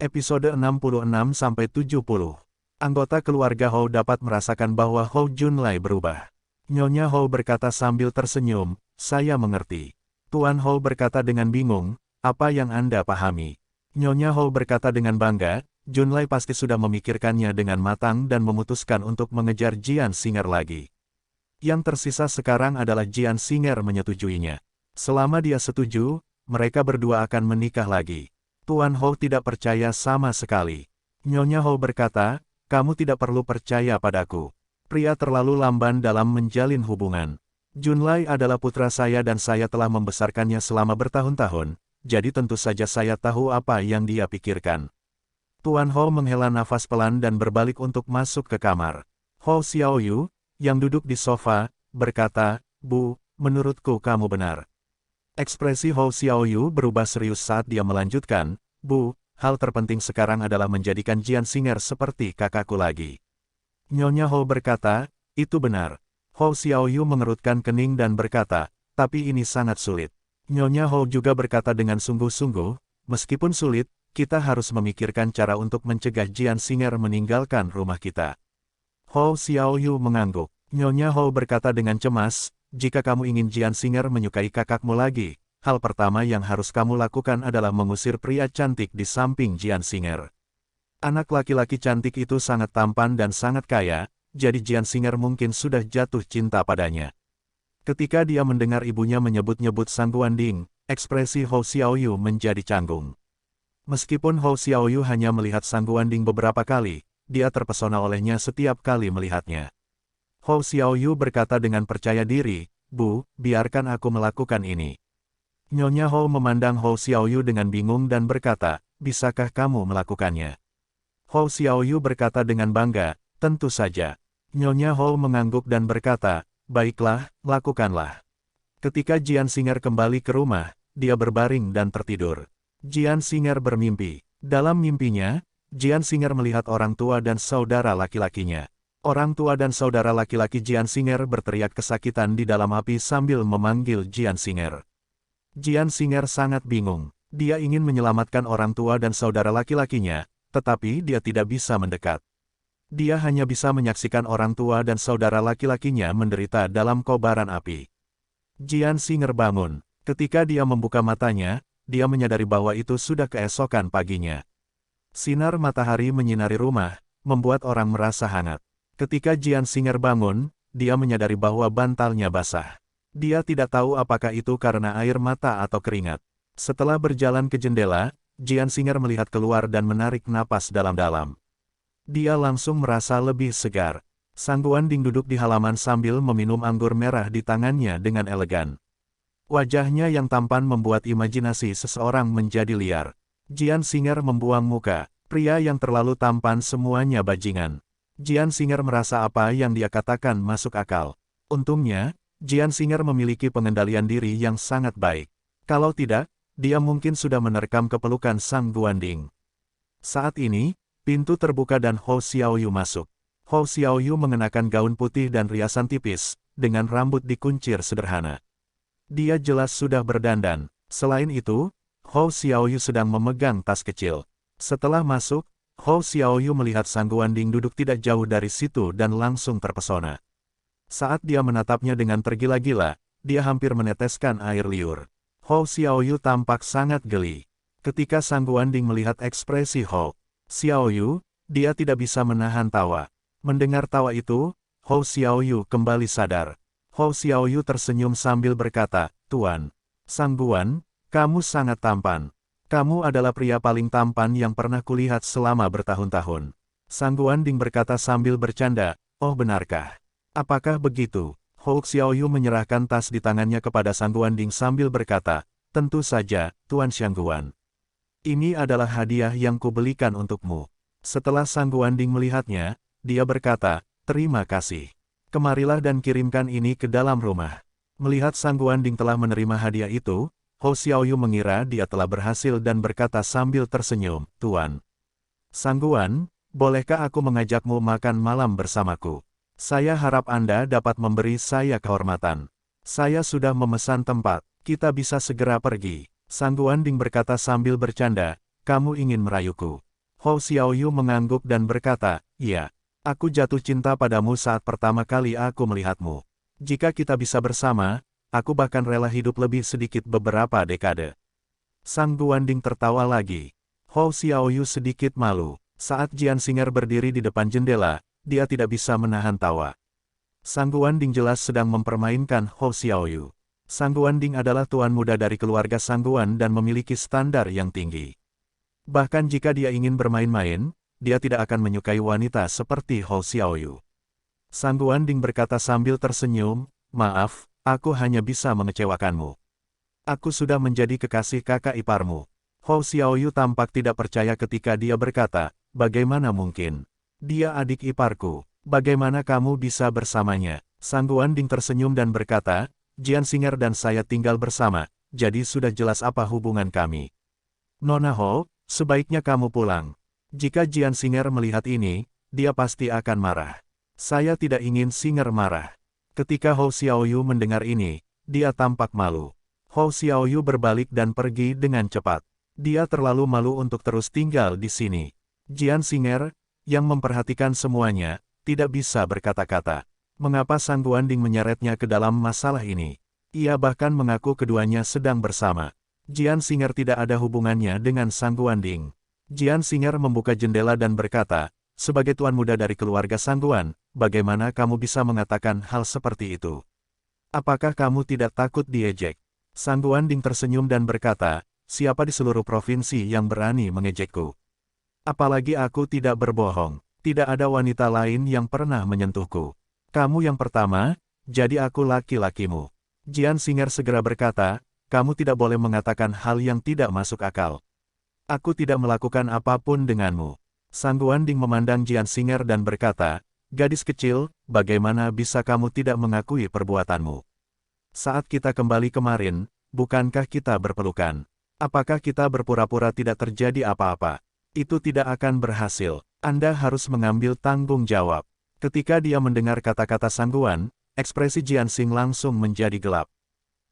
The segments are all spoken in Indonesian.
Episode 66-70. Anggota keluarga Hou dapat merasakan bahwa Hou Junlai berubah. Nyonya Hou berkata sambil tersenyum, "Saya mengerti." Tuan Hou berkata dengan bingung, "Apa yang Anda pahami?" Nyonya Hou berkata dengan bangga, "Junlai pasti sudah memikirkannya dengan matang dan memutuskan untuk mengejar Jian Singer lagi. Yang tersisa sekarang adalah Jian Singer menyetujuinya. Selama dia setuju, mereka berdua akan menikah lagi." Tuan Hou tidak percaya sama sekali. Nyonya Hou berkata, "Kamu tidak perlu percaya padaku. Pria terlalu lamban dalam menjalin hubungan. Junlai adalah putra saya dan saya telah membesarkannya selama bertahun-tahun, jadi tentu saja saya tahu apa yang dia pikirkan." Tuan Hou menghela nafas pelan dan berbalik untuk masuk ke kamar. Hou Xiaoyu, yang duduk di sofa, berkata, "Bu, menurutku kamu benar." Ekspresi Hou Xiaoyu berubah serius saat dia melanjutkan, "Bu, hal terpenting sekarang adalah menjadikan Jian Singer seperti kakakku lagi." Nyonya Hou berkata, "Itu benar." Hou Xiaoyu mengerutkan kening dan berkata, "Tapi ini sangat sulit." Nyonya Hou juga berkata dengan sungguh-sungguh, "Meskipun sulit, kita harus memikirkan cara untuk mencegah Jian Singer meninggalkan rumah kita." Hou Xiaoyu mengangguk. Nyonya Hou berkata dengan cemas, "Jika kamu ingin Jian Singer menyukai kakakmu lagi, hal pertama yang harus kamu lakukan adalah mengusir pria cantik di samping Jian Singer. Anak laki-laki cantik itu sangat tampan dan sangat kaya, jadi Jian Singer mungkin sudah jatuh cinta padanya." Ketika dia mendengar ibunya menyebut-nyebut Sang Guanding, ekspresi Hou Xiaoyu menjadi canggung. Meskipun Hou Xiaoyu hanya melihat Sang Guanding beberapa kali, dia terpesona olehnya setiap kali melihatnya. Hou Xiaoyu berkata dengan percaya diri, "Bu, biarkan aku melakukan ini." Nyonya Hou memandang Hou Xiaoyu dengan bingung dan berkata, "Bisakah kamu melakukannya?" Hou Xiaoyu berkata dengan bangga, "Tentu saja." Nyonya Hou mengangguk dan berkata, "Baiklah, lakukanlah." Ketika Jian Singer kembali ke rumah, dia berbaring dan tertidur. Jian Singer bermimpi. Dalam mimpinya, Jian Singer melihat orang tua dan saudara laki-lakinya. Orang tua dan saudara laki-laki Jian Singer berteriak kesakitan di dalam api sambil memanggil Jian Singer. Jian Singer sangat bingung. Dia ingin menyelamatkan orang tua dan saudara laki-lakinya, tetapi dia tidak bisa mendekat. Dia hanya bisa menyaksikan orang tua dan saudara laki-lakinya menderita dalam kobaran api. Jian Singer bangun. Ketika dia membuka matanya, dia menyadari bahwa itu sudah keesokan paginya. Sinar matahari menyinari rumah, membuat orang merasa hangat. Ketika Jian Singer bangun, dia menyadari bahwa bantalnya basah. Dia tidak tahu apakah itu karena air mata atau keringat. Setelah berjalan ke jendela, Jian Singer melihat keluar dan menarik napas dalam-dalam. Dia langsung merasa lebih segar. Sang Guanding duduk di halaman sambil meminum anggur merah di tangannya dengan elegan. Wajahnya yang tampan membuat imajinasi seseorang menjadi liar. Jian Singer membuang muka. Pria yang terlalu tampan semuanya bajingan. Jian Singer merasa apa yang dia katakan masuk akal. Untungnya, Jian Singer memiliki pengendalian diri yang sangat baik. Kalau tidak, dia mungkin sudah menerkam kepelukan Sang Guanding. Saat ini, pintu terbuka dan Hou Xiaoyu masuk. Hou Xiaoyu mengenakan gaun putih dan riasan tipis, dengan rambut dikuncir sederhana. Dia jelas sudah berdandan. Selain itu, Hou Xiaoyu sedang memegang tas kecil. Setelah masuk, Hou Xiaoyu melihat Sang Guanding duduk tidak jauh dari situ dan langsung terpesona. Saat dia menatapnya dengan tergila-gila, dia hampir meneteskan air liur. Hou Xiaoyu tampak sangat geli. Ketika Sang Guanding melihat ekspresi Hou Xiaoyu, dia tidak bisa menahan tawa. Mendengar tawa itu, Hou Xiaoyu kembali sadar. Hou Xiaoyu tersenyum sambil berkata, "Tuan Sang Guan, kamu sangat tampan. Kamu adalah pria paling tampan yang pernah kulihat selama bertahun-tahun." Sang Guanding berkata sambil bercanda, "Oh benarkah? Apakah begitu?" Hou Xiaoyu menyerahkan tas di tangannya kepada Sang Guanding sambil berkata, "Tentu saja, Tuan Sang Guan. Ini adalah hadiah yang kubelikan untukmu." Setelah Sang Guanding melihatnya, dia berkata, "Terima kasih. Kemarilah dan kirimkan ini ke dalam rumah." Melihat Sang Guanding telah menerima hadiah itu, Hou Xiaoyu mengira dia telah berhasil dan berkata sambil tersenyum, "Tuan Sang Guan, bolehkah aku mengajakmu makan malam bersamaku? Saya harap Anda dapat memberi saya kehormatan. Saya sudah memesan tempat, kita bisa segera pergi." Sang Guanding berkata sambil bercanda, "Kamu ingin merayuku?" Hou Xiaoyu mengangguk dan berkata, "Iya, aku jatuh cinta padamu saat pertama kali aku melihatmu. Jika kita bisa bersama, aku bahkan rela hidup lebih sedikit beberapa dekade." Sang Guanding tertawa lagi. Hou Xiaoyu sedikit malu. Saat Jian Xing'er berdiri di depan jendela, dia tidak bisa menahan tawa. Sang Guanding jelas sedang mempermainkan Hou Xiaoyu. Sang Guanding adalah tuan muda dari keluarga Sang Guan dan memiliki standar yang tinggi. Bahkan jika dia ingin bermain-main, dia tidak akan menyukai wanita seperti Hou Xiaoyu. Sang Guanding berkata sambil tersenyum, "Maaf, aku hanya bisa mengecewakanmu. Aku sudah menjadi kekasih kakak iparmu." Hou Xiaoyu tampak tidak percaya ketika dia berkata, "Bagaimana mungkin? Dia adik iparku. Bagaimana kamu bisa bersamanya?" Sang Guanding tersenyum dan berkata, "Jian Xing'er dan saya tinggal bersama, jadi sudah jelas apa hubungan kami. Nona Hou, sebaiknya kamu pulang." Jika Jian Xing'er melihat ini, dia pasti akan marah. Saya tidak ingin Xing'er marah. Ketika Hou Xiaoyu mendengar ini, dia tampak malu. Hou Xiaoyu berbalik dan pergi dengan cepat. Dia terlalu malu untuk terus tinggal di sini. Jian Xing'er, yang memperhatikan semuanya, tidak bisa berkata-kata. Mengapa Sang Guanding menyeretnya ke dalam masalah ini? Ia bahkan mengaku keduanya sedang bersama. Jian Xing'er tidak ada hubungannya dengan Sang Guanding. Jian Xing'er membuka jendela dan berkata, "Sebagai tuan muda dari keluarga Sang Guan, bagaimana kamu bisa mengatakan hal seperti itu? Apakah kamu tidak takut diejek?" Sang Guanding tersenyum dan berkata, "Siapa di seluruh provinsi yang berani mengejekku? Apalagi aku tidak berbohong. Tidak ada wanita lain yang pernah menyentuhku. Kamu yang pertama, jadi aku laki-lakimu." Jian Xing'er segera berkata, "Kamu tidak boleh mengatakan hal yang tidak masuk akal. Aku tidak melakukan apapun denganmu." Sang Guanding memandang Jian Xing'er dan berkata, "Gadis kecil, bagaimana bisa kamu tidak mengakui perbuatanmu? Saat kita kembali kemarin, bukankah kita berpelukan? Apakah kita berpura-pura tidak terjadi apa-apa? Itu tidak akan berhasil. Anda harus mengambil tanggung jawab." Ketika dia mendengar kata-kata Sang Guan, ekspresi Jian Xing langsung menjadi gelap.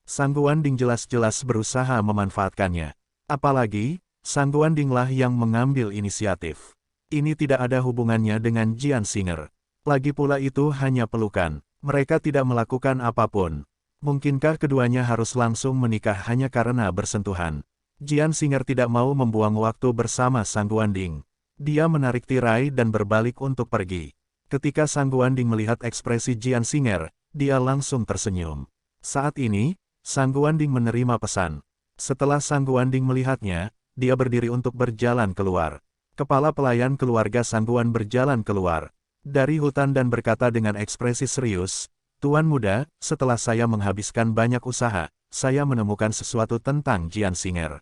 Sang Guanding jelas-jelas berusaha memanfaatkannya. Apalagi, Sang Guandinglah yang mengambil inisiatif. Ini tidak ada hubungannya dengan Jian Xing'er. Lagi pula itu hanya pelukan. Mereka tidak melakukan apapun. Mungkinkah keduanya harus langsung menikah hanya karena bersentuhan? Jian Xing'er tidak mau membuang waktu bersama Sang Guanding. Dia menarik tirai dan berbalik untuk pergi. Ketika Sang Guanding melihat ekspresi Jian Xing'er, dia langsung tersenyum. Saat ini, Sang Guanding menerima pesan. Setelah Sang Guanding melihatnya, dia berdiri untuk berjalan keluar. Kepala pelayan keluarga Sang Guan berjalan keluar dari hutan dan berkata dengan ekspresi serius, "Tuan muda, setelah saya menghabiskan banyak usaha, saya menemukan sesuatu tentang Jian Xing'er."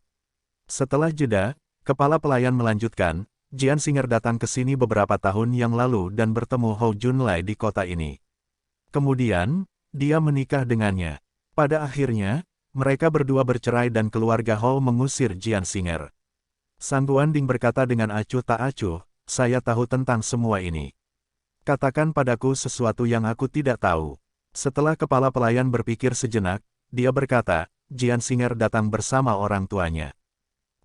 Setelah jeda, kepala pelayan melanjutkan, "Jian Xing'er datang ke sini beberapa tahun yang lalu dan bertemu Hou Junlai di kota ini. Kemudian, dia menikah dengannya. Pada akhirnya, mereka berdua bercerai dan keluarga Hou mengusir Jian Xing'er." Sang Guanding berkata dengan acuh tak acuh, "Saya tahu tentang semua ini. Katakan padaku sesuatu yang aku tidak tahu." Setelah kepala pelayan berpikir sejenak, dia berkata, "Jian Xing'er datang bersama orang tuanya.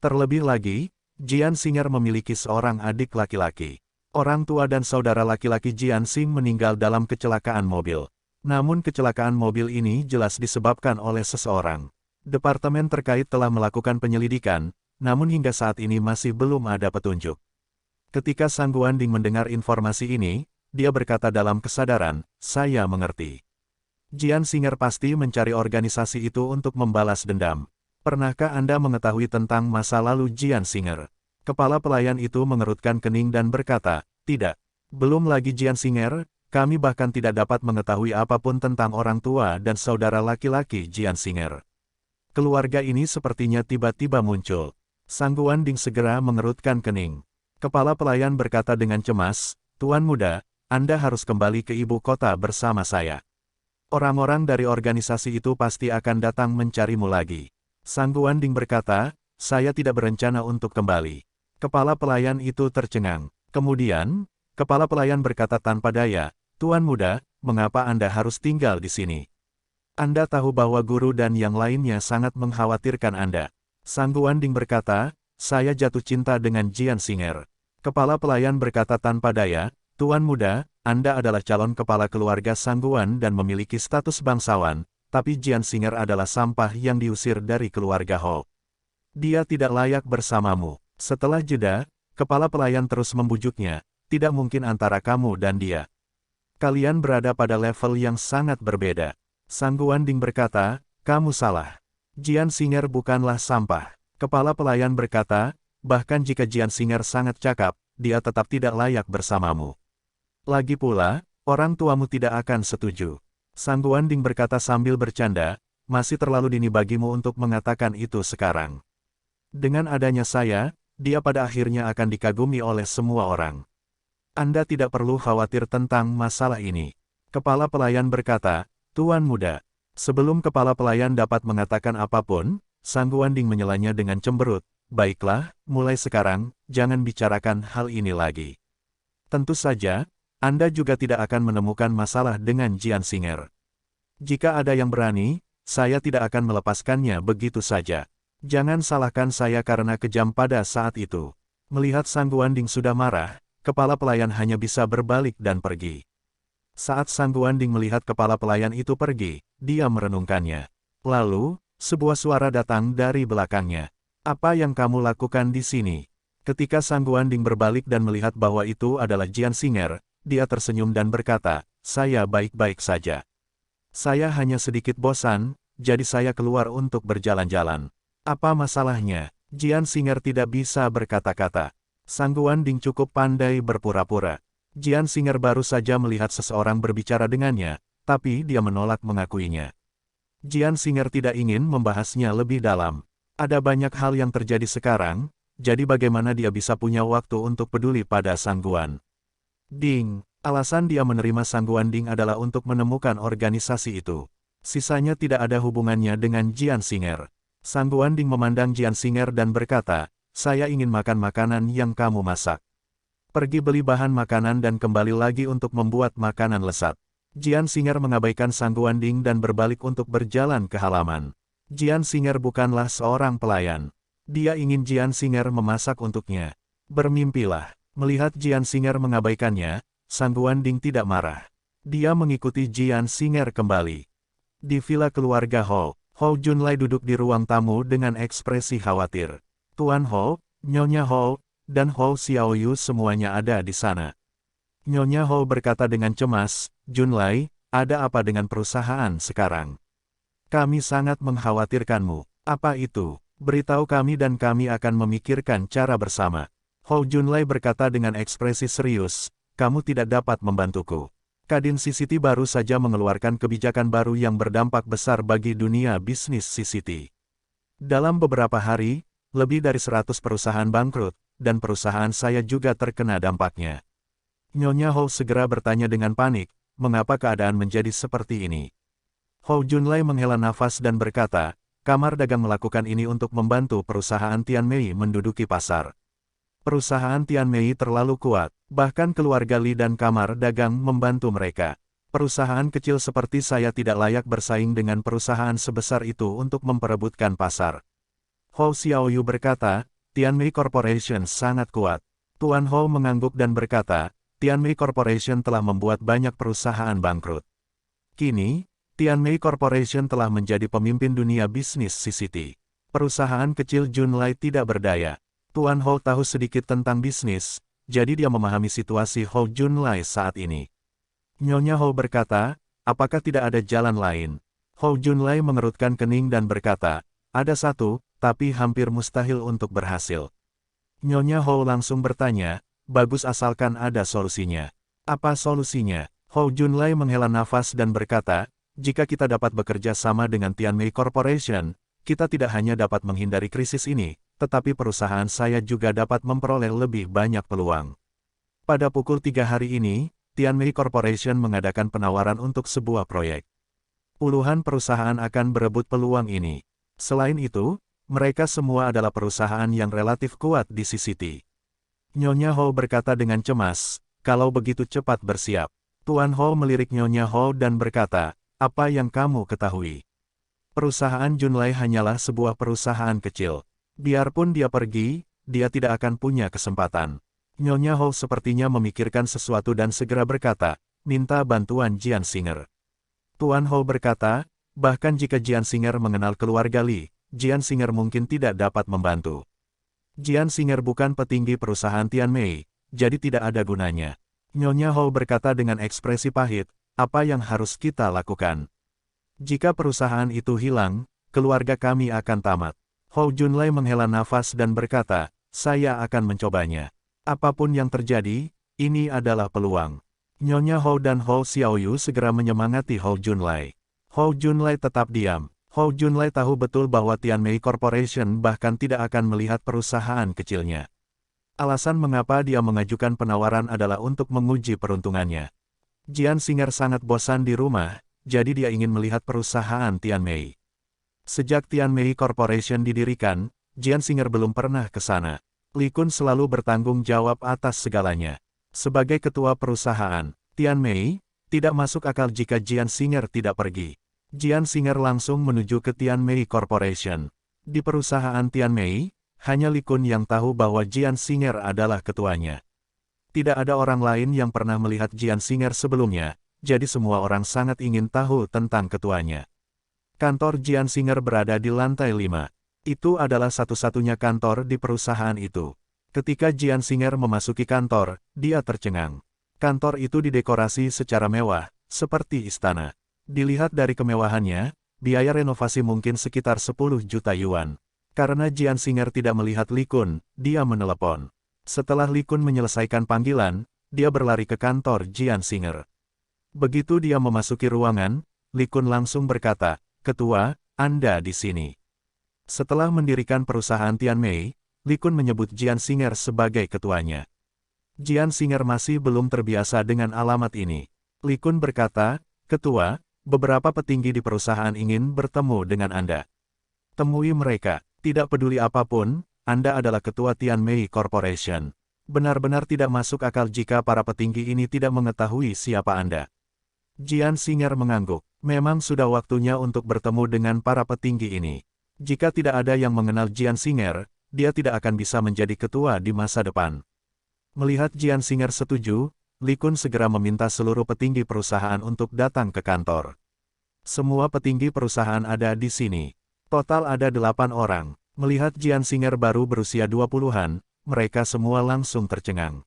Terlebih lagi, Jian Xing'er memiliki seorang adik laki-laki. Orang tua dan saudara laki-laki Jian Xing meninggal dalam kecelakaan mobil. Namun kecelakaan mobil ini jelas disebabkan oleh seseorang. Departemen terkait telah melakukan penyelidikan, namun hingga saat ini masih belum ada petunjuk." Ketika Sang Guanding mendengar informasi ini, dia berkata dalam kesadaran, "Saya mengerti. Jian Xing'er pasti mencari organisasi itu untuk membalas dendam. Pernahkah Anda mengetahui tentang masa lalu Jian Xing'er?" Kepala pelayan itu mengerutkan kening dan berkata, "Tidak. Belum lagi Jian Xing'er, kami bahkan tidak dapat mengetahui apapun tentang orang tua dan saudara laki-laki Jian Xing'er. Keluarga ini sepertinya tiba-tiba muncul." Sang Guanding segera mengerutkan kening. Kepala pelayan berkata dengan cemas, "Tuan muda, Anda harus kembali ke ibu kota bersama saya. Orang-orang dari organisasi itu pasti akan datang mencarimu lagi." Sang Guanding berkata, "Saya tidak berencana untuk kembali." Kepala pelayan itu tercengang. Kemudian, kepala pelayan berkata tanpa daya, "Tuan muda, mengapa Anda harus tinggal di sini? Anda tahu bahwa guru dan yang lainnya sangat mengkhawatirkan Anda." Sang Guanding berkata, "Saya jatuh cinta dengan Jian Xing'er. Kepala pelayan berkata tanpa daya, Tuan muda, Anda adalah calon kepala keluarga Sangguan dan memiliki status bangsawan, tapi Jian Singer adalah sampah yang diusir dari keluarga Hou. Dia tidak layak bersamamu. Setelah jeda, kepala pelayan terus membujuknya, tidak mungkin antara kamu dan dia. Kalian berada pada level yang sangat berbeda. Sangguan Ding berkata, kamu salah. Jian Singer bukanlah sampah. Kepala pelayan berkata, bahkan jika Jian Singer sangat cakap, dia tetap tidak layak bersamamu. Lagi pula, orang tuamu tidak akan setuju. Sangguan Ding berkata sambil bercanda, masih terlalu dini bagimu untuk mengatakan itu sekarang. Dengan adanya saya, dia pada akhirnya akan dikagumi oleh semua orang. Anda tidak perlu khawatir tentang masalah ini. Kepala pelayan berkata, Tuan muda. Sebelum kepala pelayan dapat mengatakan apapun, Sangguan Ding menyelanya dengan cemberut. Baiklah, mulai sekarang, jangan bicarakan hal ini lagi. Tentu saja, Anda juga tidak akan menemukan masalah dengan Jian Singer. Jika ada yang berani, saya tidak akan melepaskannya begitu saja. Jangan salahkan saya karena kejam pada saat itu. Melihat Sangguan Ding sudah marah, kepala pelayan hanya bisa berbalik dan pergi. Saat Sangguan Ding melihat kepala pelayan itu pergi, dia merenungkannya. Lalu, sebuah suara datang dari belakangnya. Apa yang kamu lakukan di sini? Ketika Sangguan Ding berbalik dan melihat bahwa itu adalah Jian Singer, dia tersenyum dan berkata, saya baik-baik saja. Saya hanya sedikit bosan, jadi saya keluar untuk berjalan-jalan. Apa masalahnya? Jian Singer tidak bisa berkata-kata. Sangguan Ding cukup pandai berpura-pura. Jian Singer baru saja melihat seseorang berbicara dengannya, tapi dia menolak mengakuinya. Jian Singer tidak ingin membahasnya lebih dalam. Ada banyak hal yang terjadi sekarang, jadi bagaimana dia bisa punya waktu untuk peduli pada Sangguan Ding? Alasan dia menerima Sangguan Ding adalah untuk menemukan organisasi itu. Sisanya tidak ada hubungannya dengan Jian Singer. Sangguan Ding memandang Jian Singer dan berkata, saya ingin makan makanan yang kamu masak. Pergi beli bahan makanan dan kembali lagi untuk membuat makanan lezat. Jian Singer mengabaikan Sangguan Ding dan berbalik untuk berjalan ke halaman. Jian Singer bukanlah seorang pelayan. Dia ingin Jian Singer memasak untuknya. Bermimpilah. Melihat Jian Singer mengabaikannya, Sangguan Ding tidak marah. Dia mengikuti Jian Singer kembali. Di villa keluarga Hou, Hou Junlai duduk di ruang tamu dengan ekspresi khawatir. Tuan Hou, Nyonya Hou, dan Hou Xiaoyu semuanya ada di sana. Nyonya Hou berkata dengan cemas, Junlai, ada apa dengan perusahaan sekarang? Kami sangat mengkhawatirkanmu. Apa itu? Beritahu kami dan kami akan memikirkan cara bersama. Hou Junlai berkata dengan ekspresi serius, kamu tidak dapat membantuku. Kadin CCT baru saja mengeluarkan kebijakan baru yang berdampak besar bagi dunia bisnis CCT. Dalam beberapa hari, lebih dari 100 perusahaan bangkrut, dan perusahaan saya juga terkena dampaknya. Nyonya Hou segera bertanya dengan panik, mengapa keadaan menjadi seperti ini? Hou Junlai menghela nafas dan berkata, Kamar Dagang melakukan ini untuk membantu perusahaan Tianmei menduduki pasar. Perusahaan Tianmei terlalu kuat, bahkan keluarga Li dan Kamar Dagang membantu mereka. Perusahaan kecil seperti saya tidak layak bersaing dengan perusahaan sebesar itu untuk memperebutkan pasar. Hou Xiaoyu berkata, Tianmei Corporation sangat kuat. Tuan Hou mengangguk dan berkata, Tianmei Corporation telah membuat banyak perusahaan bangkrut. Kini, Tianmei Corporation telah menjadi pemimpin dunia bisnis CCT. Perusahaan kecil Junlai tidak berdaya. Tuan Hou tahu sedikit tentang bisnis, jadi dia memahami situasi Hou Junlai saat ini. Nyonya Hou berkata, apakah tidak ada jalan lain? Hou Junlai mengerutkan kening dan berkata, ada satu, tapi hampir mustahil untuk berhasil. Nyonya Hou langsung bertanya, bagus asalkan ada solusinya. Apa solusinya? Hou Junlai menghela nafas dan berkata, jika kita dapat bekerja sama dengan Tianmei Corporation, kita tidak hanya dapat menghindari krisis ini, tetapi perusahaan saya juga dapat memperoleh lebih banyak peluang. Pada pukul 3 hari ini, Tianmei Corporation mengadakan penawaran untuk sebuah proyek. Puluhan perusahaan akan berebut peluang ini. Selain itu, mereka semua adalah perusahaan yang relatif kuat di CCT. Nyonya Hou berkata dengan cemas, kalau begitu cepat bersiap. Tuan Hou melirik Nyonya Hou dan berkata, apa yang kamu ketahui? Perusahaan Junlai hanyalah sebuah perusahaan kecil. Biarpun dia pergi, dia tidak akan punya kesempatan. Nyonya Hou sepertinya memikirkan sesuatu dan segera berkata, minta bantuan Jian Singer. Tuan Hou berkata, bahkan jika Jian Singer mengenal keluarga Li, Jian Singer mungkin tidak dapat membantu. Jian Singer bukan petinggi perusahaan Tianmei, jadi tidak ada gunanya. Nyonya Hou berkata dengan ekspresi pahit, apa yang harus kita lakukan? Jika perusahaan itu hilang, keluarga kami akan tamat. Hou Junlai menghela nafas dan berkata, saya akan mencobanya. Apapun yang terjadi, ini adalah peluang. Nyonya Hou dan Hou Xiaoyu segera menyemangati Hou Junlai. Hou Junlai tetap diam. Hou Junlai tahu betul bahwa Tianmei Corporation bahkan tidak akan melihat perusahaan kecilnya. Alasan mengapa dia mengajukan penawaran adalah untuk menguji peruntungannya. Jian Singer sangat bosan di rumah, jadi dia ingin melihat perusahaan Tianmei. Sejak Tianmei Corporation didirikan, Jian Singer belum pernah ke sana. Li Kun selalu bertanggung jawab atas segalanya. Sebagai ketua perusahaan, Tianmei, tidak masuk akal jika Jian Singer tidak pergi. Jian Singer langsung menuju ke Tianmei Corporation. Di perusahaan Tianmei, hanya Li Kun yang tahu bahwa Jian Singer adalah ketuanya. Tidak ada orang lain yang pernah melihat Jian Singer sebelumnya, jadi semua orang sangat ingin tahu tentang ketuanya. Kantor Jian Singer berada di lantai 5. Itu adalah satu-satunya kantor di perusahaan itu. Ketika Jian Singer memasuki kantor, dia tercengang. Kantor itu didekorasi secara mewah, seperti istana. Dilihat dari kemewahannya, biaya renovasi mungkin sekitar 10 juta yuan. Karena Jian Singer tidak melihat Li Kun, dia menelepon. Setelah Li Kun menyelesaikan panggilan, dia berlari ke kantor Jian Singer. Begitu dia memasuki ruangan, Li Kun langsung berkata, "Ketua, Anda di sini." Setelah mendirikan perusahaan Tianmei, Li Kun menyebut Jian Singer sebagai ketuanya. Jian Singer masih belum terbiasa dengan alamat ini. Li Kun berkata, "Ketua, beberapa petinggi di perusahaan ingin bertemu dengan Anda. Temui mereka, tidak peduli apapun, Anda adalah ketua Tianmei Corporation. Benar-benar tidak masuk akal jika para petinggi ini tidak mengetahui siapa Anda." Jian Singer mengangguk. Memang sudah waktunya untuk bertemu dengan para petinggi ini. Jika tidak ada yang mengenal Jian Singer, dia tidak akan bisa menjadi ketua di masa depan. Melihat Jian Singer setuju, Li Kun segera meminta seluruh petinggi perusahaan untuk datang ke kantor. Semua petinggi perusahaan ada di sini. Total ada 8 orang. Melihat Jian Singer baru berusia 20-an, mereka semua langsung tercengang.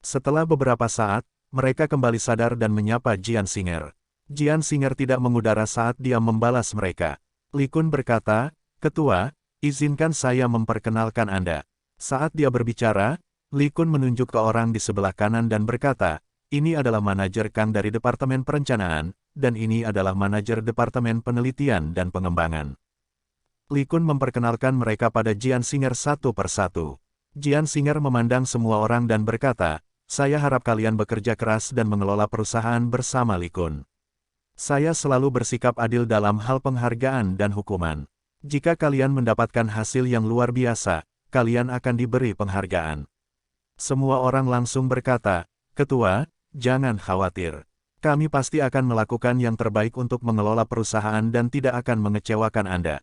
Setelah beberapa saat, mereka kembali sadar dan menyapa Jian Singer. Jian Singer tidak mengudara saat dia membalas mereka. Li Kun berkata, "Ketua, izinkan saya memperkenalkan Anda." Saat dia berbicara, Li Kun menunjuk ke orang di sebelah kanan dan berkata, "Ini adalah manajer Kang dari Departemen Perencanaan, dan ini adalah manajer Departemen Penelitian dan Pengembangan." Li Kun memperkenalkan mereka pada Jian Singer satu persatu. Jian Singer memandang semua orang dan berkata, "Saya harap kalian bekerja keras dan mengelola perusahaan bersama Li Kun. Saya selalu bersikap adil dalam hal penghargaan dan hukuman. Jika kalian mendapatkan hasil yang luar biasa, kalian akan diberi penghargaan." Semua orang langsung berkata, "Ketua, jangan khawatir. Kami pasti akan melakukan yang terbaik untuk mengelola perusahaan dan tidak akan mengecewakan Anda."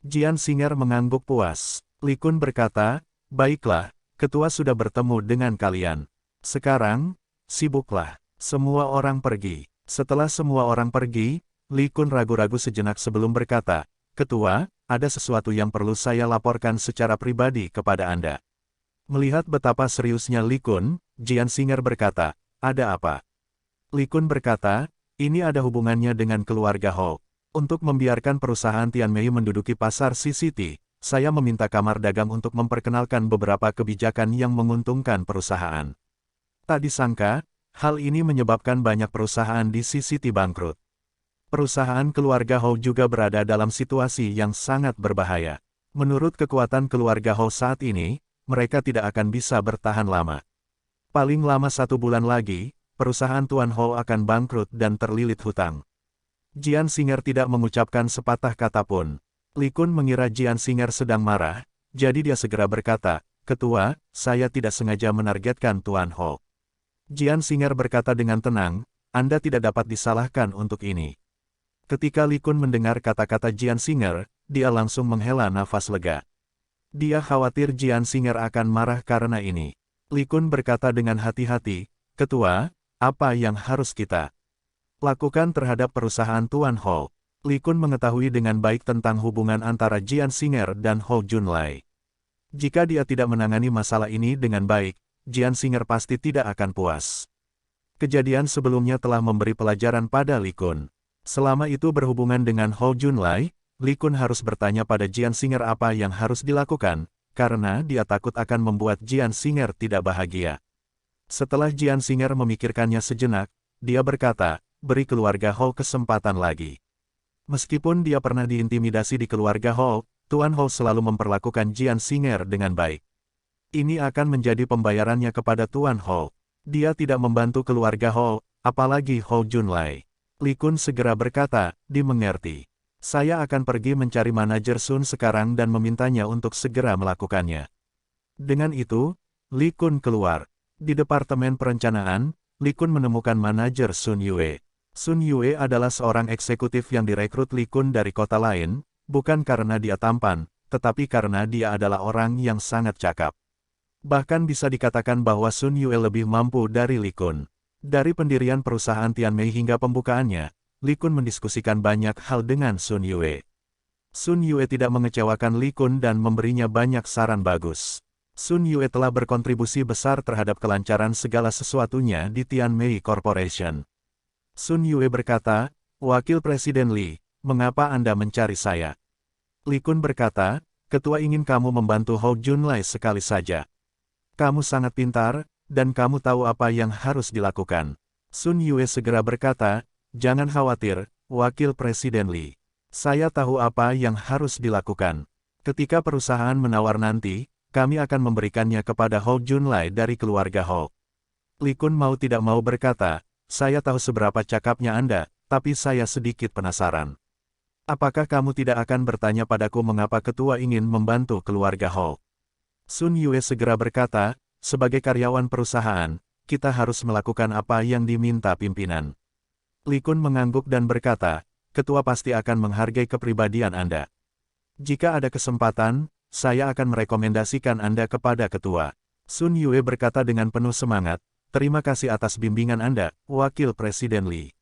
Jian Singer mengangguk puas. Li Kun berkata, "Baiklah, Ketua sudah bertemu dengan kalian. Sekarang, sibuklah." Semua orang pergi. Setelah semua orang pergi, Li Kun ragu-ragu sejenak sebelum berkata, "Ketua, ada sesuatu yang perlu saya laporkan secara pribadi kepada Anda." Melihat betapa seriusnya Li Kun, Jian Singer berkata, "Ada apa?" Li Kun berkata, "Ini ada hubungannya dengan keluarga Hou. Untuk membiarkan perusahaan Tianmei menduduki pasar CCT, saya meminta kamar dagang untuk memperkenalkan beberapa kebijakan yang menguntungkan perusahaan. Tak disangka, hal ini menyebabkan banyak perusahaan di CCT bangkrut. Perusahaan keluarga Hou juga berada dalam situasi yang sangat berbahaya. Menurut kekuatan keluarga Hou saat ini, mereka tidak akan bisa bertahan lama. Paling lama 1 bulan lagi, perusahaan Tuan Hou akan bangkrut dan terlilit hutang." Jian Singer tidak mengucapkan sepatah kata pun. Li Kun mengira Jian Singer sedang marah, jadi dia segera berkata, "Ketua, saya tidak sengaja menargetkan Tuan Hou." Jian Singer berkata dengan tenang, "Anda tidak dapat disalahkan untuk ini." Ketika Li Kun mendengar kata-kata Jian Singer, dia langsung menghela nafas lega. Dia khawatir Jian Singer akan marah karena ini. Li Kun berkata dengan hati-hati, "Ketua, apa yang harus kita lakukan terhadap perusahaan Tuan Hou?" Li Kun mengetahui dengan baik tentang hubungan antara Jian Singer dan Hou Junlai. Jika dia tidak menangani masalah ini dengan baik, Jian Singer pasti tidak akan puas. Kejadian sebelumnya telah memberi pelajaran pada Li Kun. Selama itu berhubungan dengan Hou Junlai, Li Kun harus bertanya pada Jian Singer apa yang harus dilakukan, karena dia takut akan membuat Jian Singer tidak bahagia. Setelah Jian Singer memikirkannya sejenak, dia berkata, "Beri keluarga Hou kesempatan lagi." Meskipun dia pernah diintimidasi di keluarga Hou, Tuan Hou selalu memperlakukan Jian Singer dengan baik. Ini akan menjadi pembayarannya kepada Tuan Hou. Dia tidak membantu keluarga Hou, apalagi Hou Junlai. Li Kun segera berkata, "Dimengerti. Saya akan pergi mencari manajer Sun sekarang dan memintanya untuk segera melakukannya." Dengan itu, Li Kun keluar. Di Departemen Perencanaan, Li Kun menemukan manajer Sun Yue. Sun Yue adalah seorang eksekutif yang direkrut Li Kun dari kota lain, bukan karena dia tampan, tetapi karena dia adalah orang yang sangat cakap. Bahkan bisa dikatakan bahwa Sun Yue lebih mampu dari Li Kun. Dari pendirian perusahaan Tianmei hingga pembukaannya, Li Kun mendiskusikan banyak hal dengan Sun Yue. Sun Yue tidak mengecewakan Li Kun dan memberinya banyak saran bagus. Sun Yue telah berkontribusi besar terhadap kelancaran segala sesuatunya di Tianmei Corporation. Sun Yue berkata, "Wakil Presiden Li, mengapa Anda mencari saya?" Li Kun berkata, "Ketua ingin kamu membantu Hou Junlai sekali saja. Kamu sangat pintar, dan kamu tahu apa yang harus dilakukan." Sun Yue segera berkata, "Jangan khawatir, Wakil Presiden Li. Saya tahu apa yang harus dilakukan. Ketika perusahaan menawar nanti, kami akan memberikannya kepada Hou Junlai dari keluarga Hou." Li Kun mau tidak mau berkata, "Saya tahu seberapa cakapnya Anda, tapi saya sedikit penasaran. Apakah kamu tidak akan bertanya padaku mengapa ketua ingin membantu keluarga Hou?" Sun Yue segera berkata, "Sebagai karyawan perusahaan, kita harus melakukan apa yang diminta pimpinan." Li Kun mengangguk dan berkata, "Ketua pasti akan menghargai kepribadian Anda. Jika ada kesempatan, saya akan merekomendasikan Anda kepada ketua." Sun Yue berkata dengan penuh semangat, "Terima kasih atas bimbingan Anda, Wakil Presiden Li."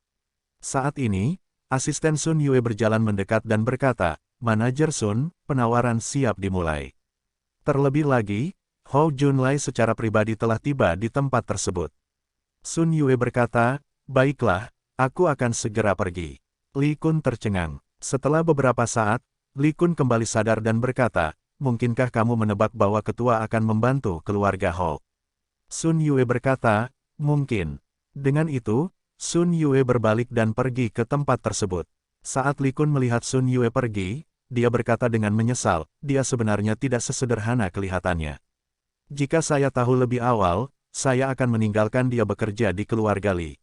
Saat ini, asisten Sun Yue berjalan mendekat dan berkata, "Manajer Sun, penawaran siap dimulai." Terlebih lagi, Hou Junlai secara pribadi telah tiba di tempat tersebut. Sun Yue berkata, "Baiklah, aku akan segera pergi." Li Kun tercengang. Setelah beberapa saat, Li Kun kembali sadar dan berkata, "Mungkinkah kamu menebak bahwa ketua akan membantu keluarga Hou?" Sun Yue berkata, "Mungkin." Dengan itu, Sun Yue berbalik dan pergi ke tempat tersebut. Saat Li Kun melihat Sun Yue pergi, dia berkata dengan menyesal, dia sebenarnya tidak sesederhana kelihatannya. "Jika saya tahu lebih awal, saya akan meninggalkan dia bekerja di keluarga Li.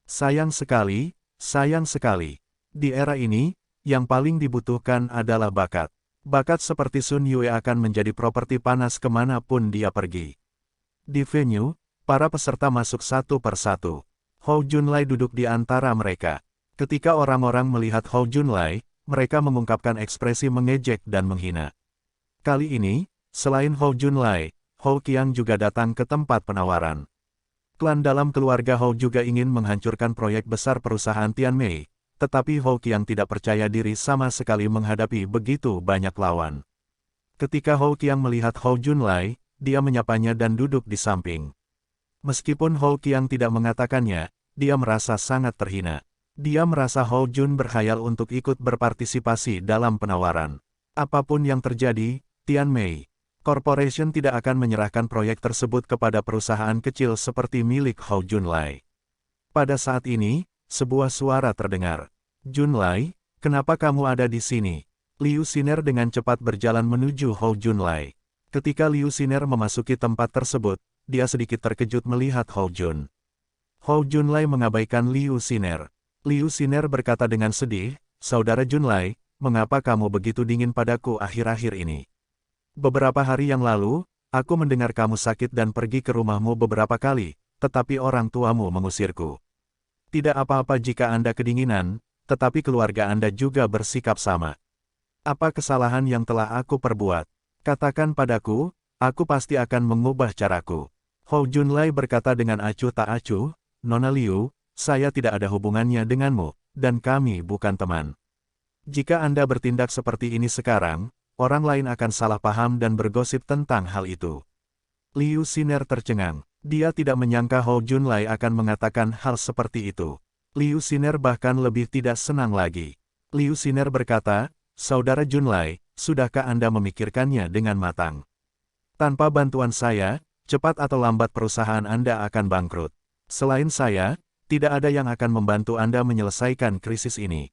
Sayang sekali, sayang sekali. Di era ini, yang paling dibutuhkan adalah bakat. Bakat seperti Sun Yue akan menjadi properti panas kemanapun dia pergi." Di venue, para peserta masuk satu per satu. Hou Junlai duduk di antara mereka. Ketika orang-orang melihat Hou Junlai, mereka mengungkapkan ekspresi mengejek dan menghina. Kali ini, selain Hou Junlai, Hou Qiang juga datang ke tempat penawaran. Klan dalam keluarga Hou juga ingin menghancurkan proyek besar perusahaan Tianmei, tetapi Hou Qiang tidak percaya diri sama sekali menghadapi begitu banyak lawan. Ketika Hou Qiang melihat Hou Junlai, dia menyapanya dan duduk di samping. Meskipun Hou Qiang tidak mengatakannya, dia merasa sangat terhina. Dia merasa Hou Jun berkhayal untuk ikut berpartisipasi dalam penawaran. Apapun yang terjadi, Tianmei Corporation tidak akan menyerahkan proyek tersebut kepada perusahaan kecil seperti milik Hou Junlai. Pada saat ini, sebuah suara terdengar. "Junlai, kenapa kamu ada di sini?" Liu Xiner dengan cepat berjalan menuju Hou Junlai. Ketika Liu Xiner memasuki tempat tersebut, dia sedikit terkejut melihat Hou Jun. Hou Junlai mengabaikan Liu Xiner. Liu Xiner berkata dengan sedih, "Saudara Junlai, mengapa kamu begitu dingin padaku akhir-akhir ini? Beberapa hari yang lalu, aku mendengar kamu sakit dan pergi ke rumahmu beberapa kali, tetapi orang tuamu mengusirku. Tidak apa-apa jika Anda kedinginan, tetapi keluarga Anda juga bersikap sama. Apa kesalahan yang telah aku perbuat? Katakan padaku, aku pasti akan mengubah caraku." Hou Junlai berkata dengan acuh tak acuh, Nona Liu, saya tidak ada hubungannya denganmu, dan kami bukan teman. Jika Anda bertindak seperti ini sekarang, orang lain akan salah paham dan bergosip tentang hal itu. Liu Xiner tercengang. Dia tidak menyangka Hou Junlai akan mengatakan hal seperti itu. Liu Xiner bahkan lebih tidak senang lagi. Liu Xiner berkata, Saudara Junlai, sudahkah Anda memikirkannya dengan matang? Tanpa bantuan saya, cepat atau lambat perusahaan Anda akan bangkrut. Selain saya, tidak ada yang akan membantu Anda menyelesaikan krisis ini.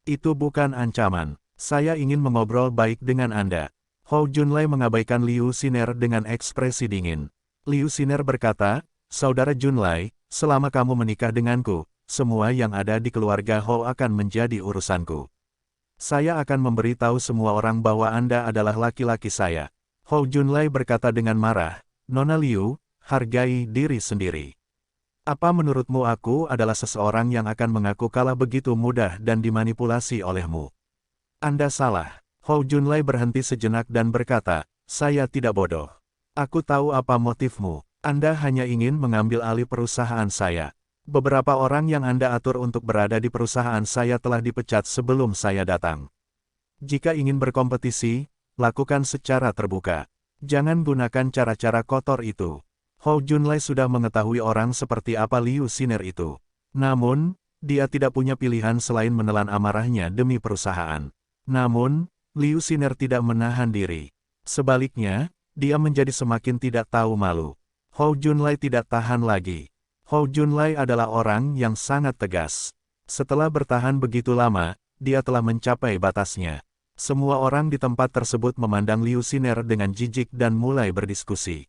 Itu bukan ancaman. Saya ingin mengobrol baik dengan Anda. Hou Junlai mengabaikan Liu Xiner dengan ekspresi dingin. Liu Xiner berkata, Saudara Junlai, selama kamu menikah denganku, semua yang ada di keluarga Hou akan menjadi urusanku. Saya akan memberitahu semua orang bahwa Anda adalah laki-laki saya. Hou Junlai berkata dengan marah, Nona Liu, hargai diri sendiri. Apa menurutmu aku adalah seseorang yang akan mengaku kalah begitu mudah dan dimanipulasi olehmu? Anda salah. Hou Junlai berhenti sejenak dan berkata, saya tidak bodoh. Aku tahu apa motifmu. Anda hanya ingin mengambil alih perusahaan saya. Beberapa orang yang Anda atur untuk berada di perusahaan saya telah dipecat sebelum saya datang. Jika ingin berkompetisi, lakukan secara terbuka. Jangan gunakan cara-cara kotor itu. Hou Junlai sudah mengetahui orang seperti apa Liu Xiner itu. Namun, dia tidak punya pilihan selain menelan amarahnya demi perusahaan. Namun, Liu Xiner tidak menahan diri. Sebaliknya, dia menjadi semakin tidak tahu malu. Hou Junlai tidak tahan lagi. Hou Junlai adalah orang yang sangat tegas. Setelah bertahan begitu lama, dia telah mencapai batasnya. Semua orang di tempat tersebut memandang Liu Xiner dengan jijik dan mulai berdiskusi.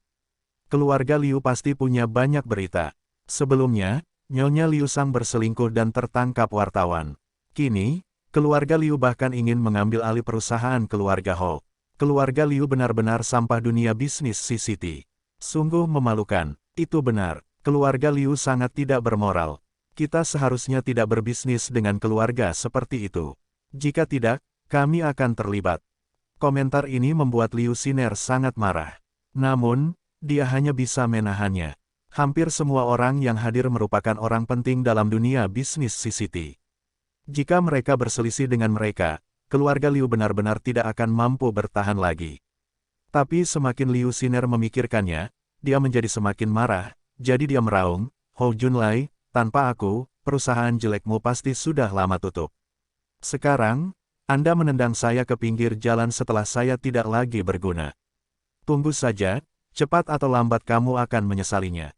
Keluarga Liu pasti punya banyak berita. Sebelumnya, Nyonya Liu Sang berselingkuh dan tertangkap wartawan. Kini, keluarga Liu bahkan ingin mengambil alih perusahaan keluarga Hou. Keluarga Liu benar-benar sampah dunia bisnis CCT. Sungguh memalukan. Itu benar, keluarga Liu sangat tidak bermoral. Kita seharusnya tidak berbisnis dengan keluarga seperti itu. Jika tidak, kami akan terlibat. Komentar ini membuat Liu Xiner sangat marah. Namun, dia hanya bisa menahannya. Hampir semua orang yang hadir merupakan orang penting dalam dunia bisnis CCT. Jika mereka berselisih dengan mereka, keluarga Liu benar-benar tidak akan mampu bertahan lagi. Tapi semakin Liu Xiner memikirkannya, dia menjadi semakin marah, jadi dia meraung, Hou Junlai, tanpa aku, perusahaan jelekmu pasti sudah lama tutup. Sekarang, Anda menendang saya ke pinggir jalan setelah saya tidak lagi berguna. Tunggu saja, cepat atau lambat kamu akan menyesalinya.